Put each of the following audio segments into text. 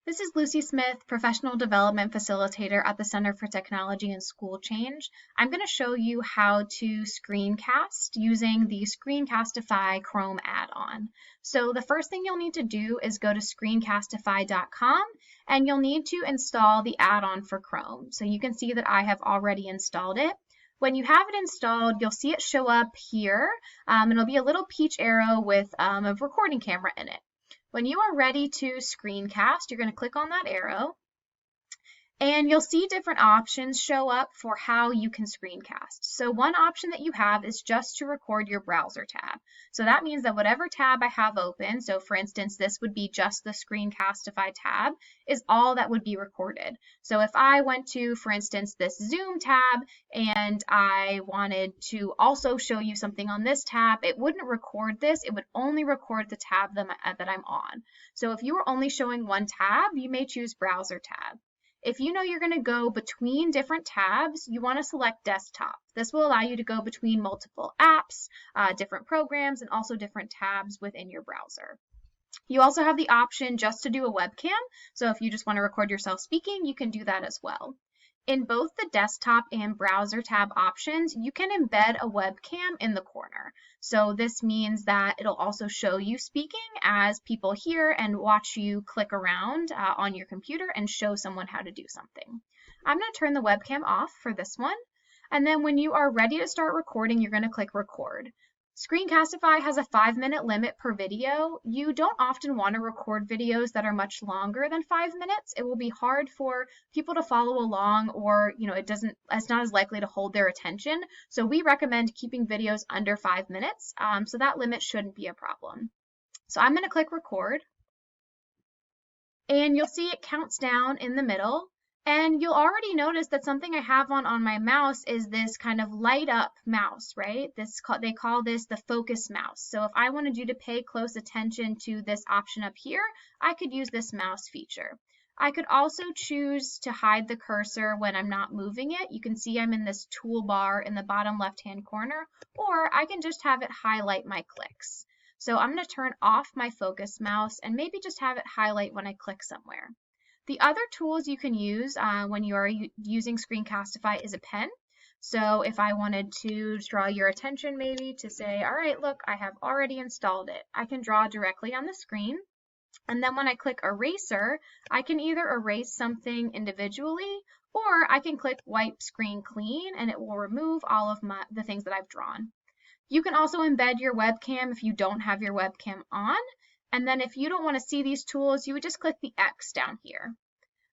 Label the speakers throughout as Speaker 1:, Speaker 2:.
Speaker 1: This is Lucy Smith, Professional Development Facilitator at the Center for Technology and School Change. I'm going to show you how to screencast using the Screencastify Chrome add-on. So the first thing you'll need to do is go to screencastify.com and you'll need to install the add-on for Chrome. So you can see that I have already installed it. When you have it installed, you'll see it show up here, and it'll be a little peach arrow with a recording camera in it. When you are ready to screencast, you're going to click on that arrow, and you'll see different options show up for how you can screencast. So one option that you have is just to record your browser tab. So that means that whatever tab I have open, so for instance, this would be just the Screencastify tab, is all that would be recorded. So if I went to, for instance, this Zoom tab and I wanted to also show you something on this tab, it wouldn't record this, it would only record the tab that I'm on. So if you were only showing one tab, you may choose Browser tab. If you know you're going to go between different tabs, you want to select Desktop. This will allow you to go between multiple apps, different programs, and also different tabs within your browser. You also have the option just to do a webcam, so if you just want to record yourself speaking, you can do that as well. In both the desktop and browser tab options, you can embed a webcam in the corner. So this means that it'll also show you speaking as people hear and watch you click around on your computer and show someone how to do something. I'm going to turn the webcam off for this one. And then when you are ready to start recording, you're going to click record. Screencastify has a 5-minute limit per video. You don't often want to record videos that are much longer than 5 minutes. It will be hard for people to follow along, or it's not as likely to hold their attention. So we recommend keeping videos under 5 minutes. So that limit shouldn't be a problem. So I'm going to click record, and you'll see it counts down in the middle. And you'll already notice that something I have on my mouse is this kind of light up mouse, right? They call this the focus mouse. So if I wanted you to pay close attention to this option up here, I could use this mouse feature. I could also choose to hide the cursor when I'm not moving it. You can see I'm in this toolbar in the bottom left-hand corner, or I can just have it highlight my clicks. So I'm going to turn off my focus mouse and maybe just have it highlight when I click somewhere. The other tools you can use when you are using Screencastify is a pen. So if I wanted to draw your attention maybe to say, all right, look, I have already installed it. I can draw directly on the screen. And then when I click eraser, I can either erase something individually, or I can click wipe screen clean and it will remove all of the things that I've drawn. You can also embed your webcam if you don't have your webcam on. And then if you don't want to see these tools, you would just click the X down here.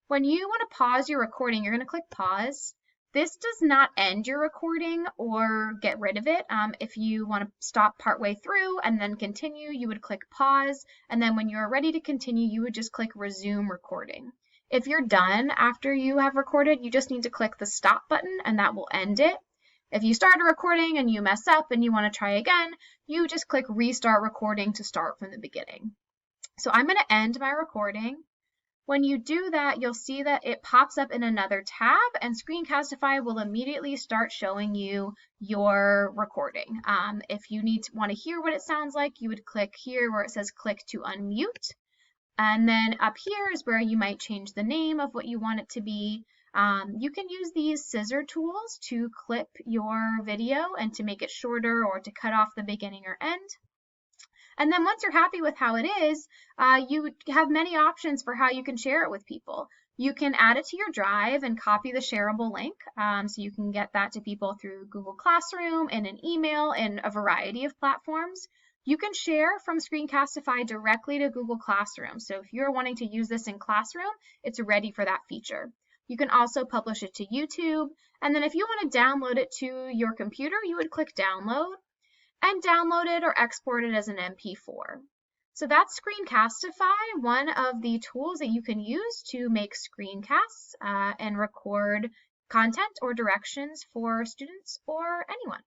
Speaker 1: When you want to pause your recording, you're going to click pause. This does not end your recording or get rid of it. If you want to stop partway through and then continue, you would click pause. And then when you're ready to continue, you would just click resume recording. If you're done after you have recorded, you just need to click the stop button and that will end it. If you start a recording and you mess up and you want to try again, you just click restart recording to start from the beginning. So I'm going to end my recording. When you do that, you'll see that it pops up in another tab and Screencastify will immediately start showing you your recording. If you want to hear what it sounds like, you would click here where it says click to unmute. And then up here is where you might change the name of what you want it to be. You can use these scissor tools to clip your video and to make it shorter or to cut off the beginning or end. And then once you're happy with how it is, you have many options for how you can share it with people. You can add it to your drive and copy the shareable link, so you can get that to people through Google Classroom and an email and a variety of platforms. You can share from Screencastify directly to Google Classroom. So if you're wanting to use this in Classroom, it's ready for that feature. You can also publish it to YouTube. And then if you want to download it to your computer, you would click download and download it or export it as an MP4. So that's Screencastify, one of the tools that you can use to make screencasts and record content or directions for students or anyone.